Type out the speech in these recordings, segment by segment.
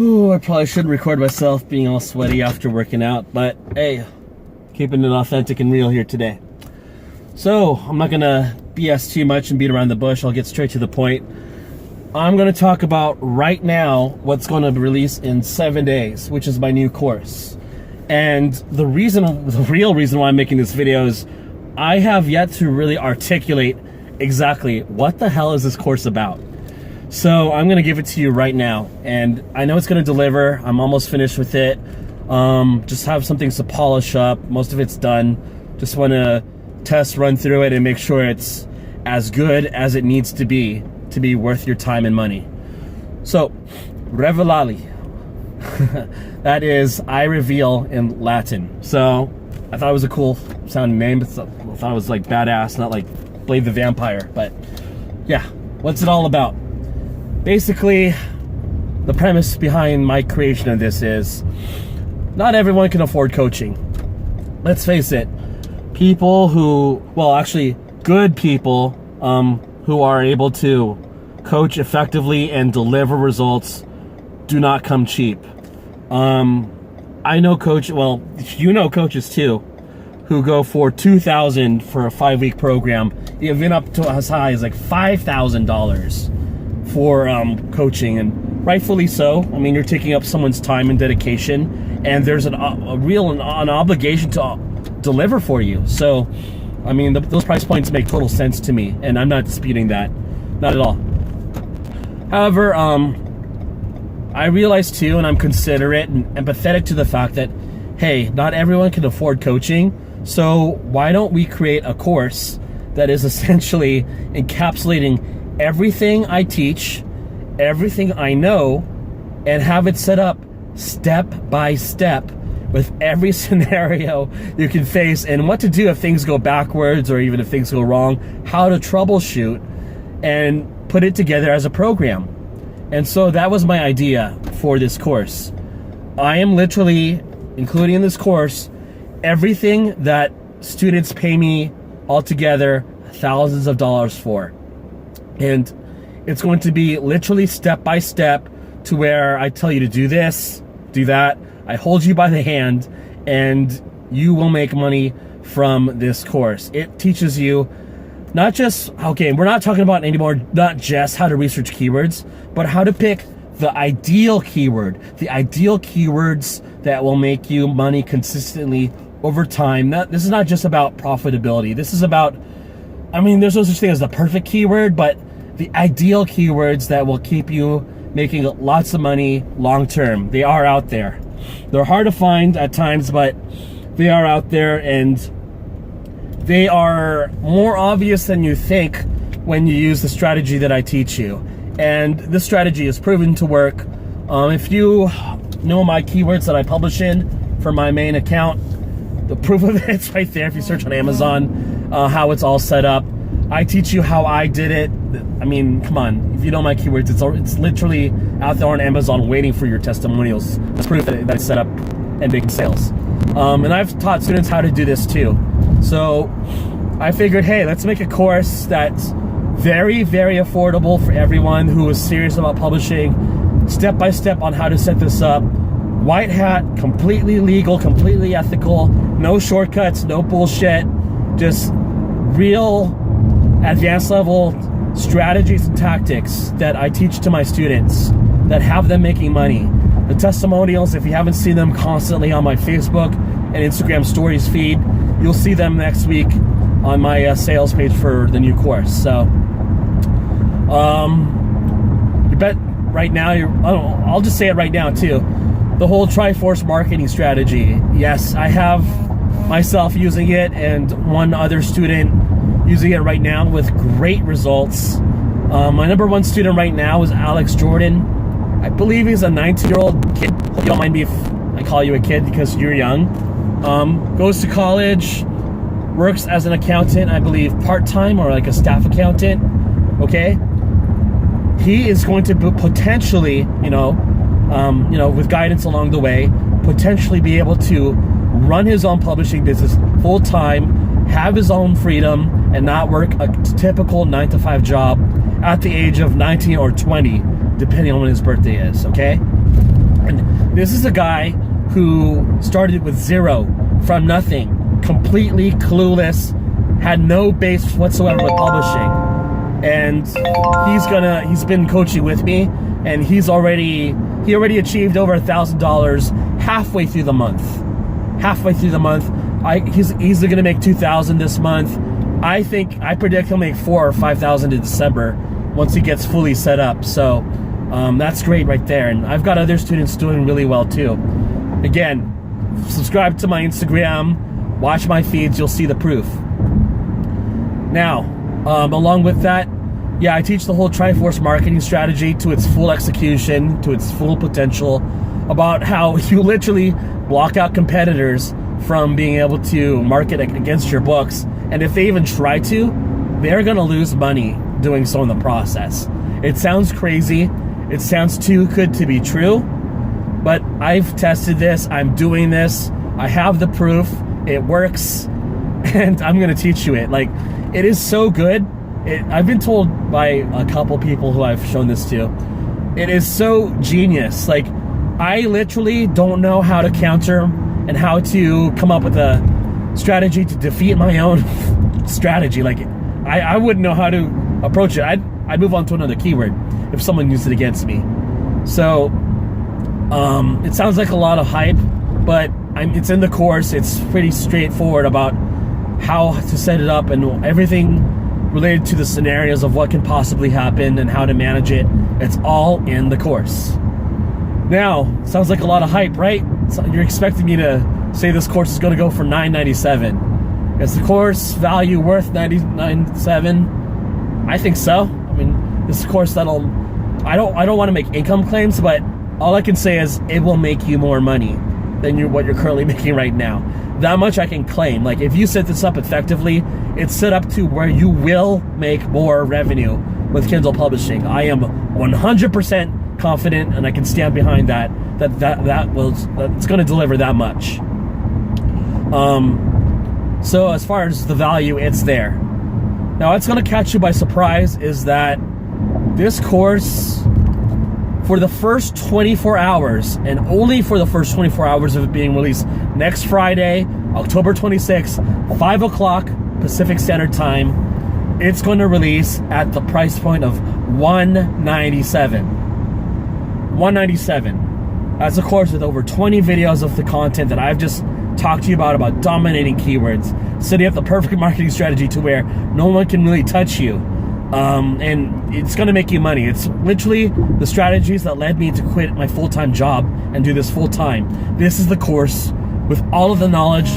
Ooh, I probably shouldn't record myself being all sweaty after working out, but hey, keeping it authentic and real here today. So, I'm not gonna BS too much and beat around the bush. I'll get straight to the point. I'm gonna talk about right now what's gonna be released in 7 days, which is my new course. And the real reason why I'm making this video is I have yet to really articulate exactly what the hell is this course about. So I'm gonna give it to you right now, and I know it's gonna deliver. I'm almost finished with it. Just have some things to polish up. Most of it's done. Just wanna run through it and make sure it's as good as it needs to be worth your time and money. So, Revelavi. That is, I reveal in Latin. So, I thought it was a cool sounding name. I thought it was like badass, not like Blade the Vampire. But yeah, what's it all about? Basically, the premise behind my creation of this is not everyone can afford coaching. Let's face it, people who, well, actually good people who are able to coach effectively and deliver results do not come cheap. I know you know coaches too, who go for $2,000 for a 5-week program, even up to as high as like $5,000 for coaching, and rightfully so. I mean, you're taking up someone's time and dedication, and there's an obligation to deliver for you. So, I mean, those price points make total sense to me, and I'm not disputing that, not at all. However, I realize too, and I'm considerate and empathetic to the fact that, hey, not everyone can afford coaching, so why don't we create a course that is essentially encapsulating everything I teach, everything I know, and have it set up step by step with every scenario you can face, and what to do if things go backwards or even if things go wrong, how to troubleshoot and put it together as a program. And so that was my idea for this course. I am literally including in this course everything that students pay me altogether thousands of dollars for. And it's going to be literally step by step to where I tell you to do this, do that. I hold you by the hand, and you will make money from this course. It teaches you not just, okay, we're not talking about anymore, not just how to research keywords, but how to pick the ideal keyword, the ideal keywords that will make you money consistently over time. This is not just about profitability. This is about, I mean, there's no such thing as the perfect keyword, but the ideal keywords that will keep you making lots of money long term. They are out there. They're hard to find at times, but they are out there, and they are more obvious than you think when you use the strategy that I teach you. And this strategy is proven to work. If you know my keywords that I publish in for my main account, the proof of it's right there. If you search on Amazon, how it's all set up. I teach you how I did it. I mean, come on. If you know my keywords, it's literally out there on Amazon waiting for your testimonials. That's proof that it's set up and making sales. And I've taught students how to do this too. So I figured, hey, let's make a course that's very, very affordable for everyone who is serious about publishing, step by step on how to set this up. White hat, completely legal, completely ethical, no shortcuts, no bullshit, just real advanced level strategies and tactics that I teach to my students that have them making money. The testimonials, if you haven't seen them constantly on my Facebook and Instagram stories feed, you'll see them next week on my sales page for the new course. So, you bet right now, I'll just say it right now too. The whole Triforce marketing strategy. Yes, I have myself using it and one other student using it right now with great results. My number one student right now is Alex Jordan. I believe he's a 19-year-old kid. Hope you don't mind me if I call you a kid because you're young. Goes to college, works as an accountant, I believe part-time or like a staff accountant. Okay, he is going to potentially, with guidance along the way, potentially be able to run his own publishing business full-time, have his own freedom, and not work a typical 9-to-5 job at the age of 19 or 20, depending on when his birthday is, okay? And this is a guy who started with zero, from nothing, completely clueless, had no base whatsoever with publishing. And he's been coaching with me, and he already achieved over $1,000 halfway through the month. He's easily gonna make $2,000 this month. I predict he'll make $4,000 or $5,000 in December once he gets fully set up. So that's great right there. And I've got other students doing really well too. Again, subscribe to my Instagram, watch my feeds, you'll see the proof. Now, along with that, yeah, I teach the whole Triforce marketing strategy to its full execution, to its full potential, about how you literally block out competitors from being able to market against your books. And if they even try to, they're going to lose money doing so in the process. It sounds crazy. It sounds too good to be true. But I've tested this. I'm doing this. I have the proof. It works. And I'm going to teach you it. Like, it is so good. I've been told by a couple people who I've shown this to, it is so genius. Like, I literally don't know how to counter and how to come up with a strategy to defeat my own strategy. Like, I wouldn't know how to approach it. I'd move on to another keyword if someone used it against me. So it sounds like a lot of hype, but it's in the course. It's pretty straightforward about how to set it up and everything related to the scenarios of what can possibly happen and how to manage it. It's all in the course. Now, sounds like a lot of hype, right? So you're expecting me to say this course is going to go for $9.97. Is the course value worth $9.97? I think so. I mean, this course I don't want to make income claims, but all I can say is it will make you more money than what you're currently making right now. That much I can claim. Like, if you set this up effectively, it's set up to where you will make more revenue with Kindle publishing. I am 100% confident, and I can stand behind that it's going to deliver that much. So as far as the value, it's there. Now, what's going to catch you by surprise is that this course, for the first 24 hours, and only for the first 24 hours of it being released next Friday, October 26th, 5 o'clock Pacific Standard Time, it's going to release at the price point of $197. $197. That's a course with over 20 videos of the content that I've just talked to you about dominating keywords, setting up the perfect marketing strategy to where no one can really touch you. And it's going to make you money. It's literally the strategies that led me to quit my full-time job and do this full-time. This is the course with all of the knowledge,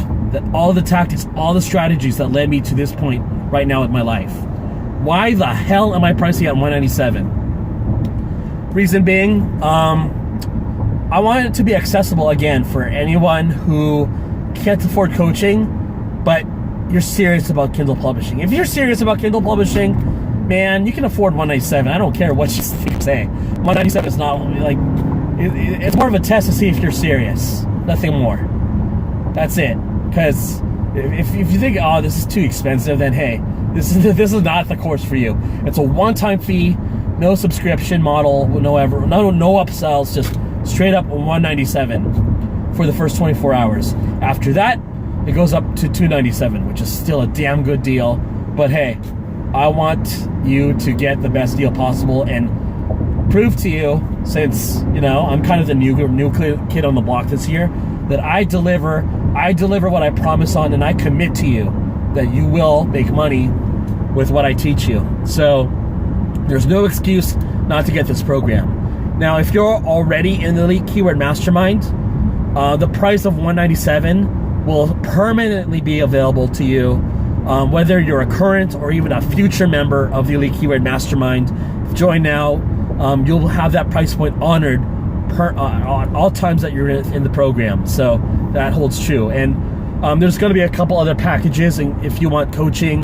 all of the tactics, all the strategies that led me to this point right now in my life. Why the hell am I pricing at $197? Reason being, I want it to be accessible again for anyone who can't afford coaching, but you're serious about Kindle publishing. If you're serious about Kindle publishing, man, you can afford $197. I don't care what you say. $197 is not like, it's more of a test to see if you're serious. Nothing more. That's it. Because if you think, oh, this is too expensive, then hey, this is not the course for you. It's a one-time fee, no subscription model, no upsells, just straight up $197 for the first 24 hours. After that, it goes up to $297, which is still a damn good deal. But hey, I want you to get the best deal possible and prove to you, since I'm kind of the new kid on the block this year, that I deliver what I promise on, and I commit to you that you will make money with what I teach you. So there's no excuse not to get this program. Now, if you're already in the Elite Keyword Mastermind, the price of $197 will permanently be available to you, whether you're a current or even a future member of the Elite Keyword Mastermind. Join now. You'll have that price point honored on all times that you're in the program. So that holds true. And there's going to be a couple other packages, and if you want coaching,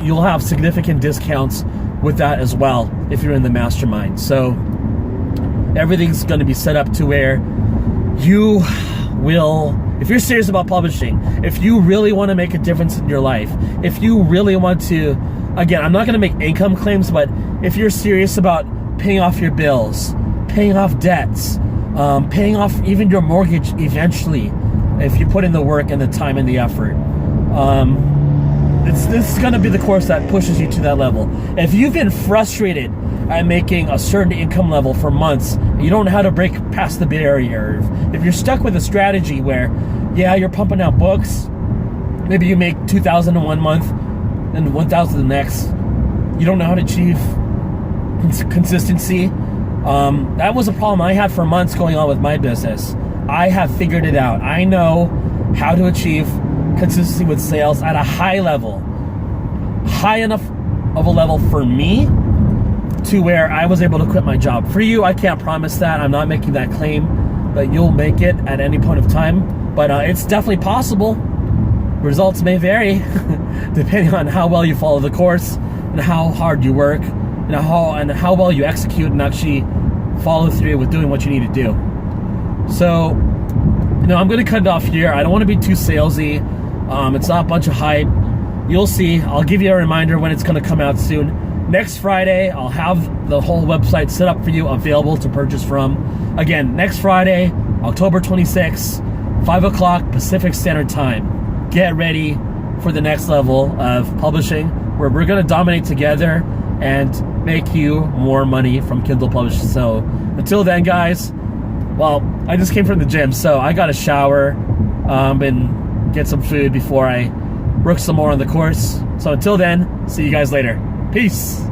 you'll have significant discounts with that as well if you're in the mastermind. So everything's going to be set up to where you will, if you're serious about publishing, if you really want to make a difference in your life, if you really want to, again, I'm not going to make income claims, but if you're serious about paying off your bills, paying off debts, paying off even your mortgage eventually if you put in the work and the time and the effort. This is going to be the course that pushes you to that level. If you've been frustrated at making a certain income level for months, you don't know how to break past the barrier. If you're stuck with a strategy where, yeah, you're pumping out books, maybe you make $2,000 in 1 month, then $1,000 the next, you don't know how to achieve consistency. That was a problem I had for months going on with my business. I have figured it out. I know how to achieve consistency with sales at a high level, high enough of a level for me to where I was able to quit my job. For you, I can't promise that. I'm not making that claim, but you'll make it at any point of time. But it's definitely possible. Results may vary depending on how well you follow the course and how hard you work and how well you execute and actually follow through with doing what you need to do. So, I'm going to cut it off here. I don't want to be too salesy. It's not a bunch of hype. You'll see. I'll give you a reminder when it's going to come out soon. Next Friday, I'll have the whole website set up for you, available to purchase from. Again, next Friday, October 26th, 5 o'clock Pacific Standard Time. Get ready for the next level of publishing, where we're going to dominate together and make you more money from Kindle publishing. So until then, guys, well, I just came from the gym, so I got a shower and get some food before I work some more on the course. So until then, see you guys later. Peace.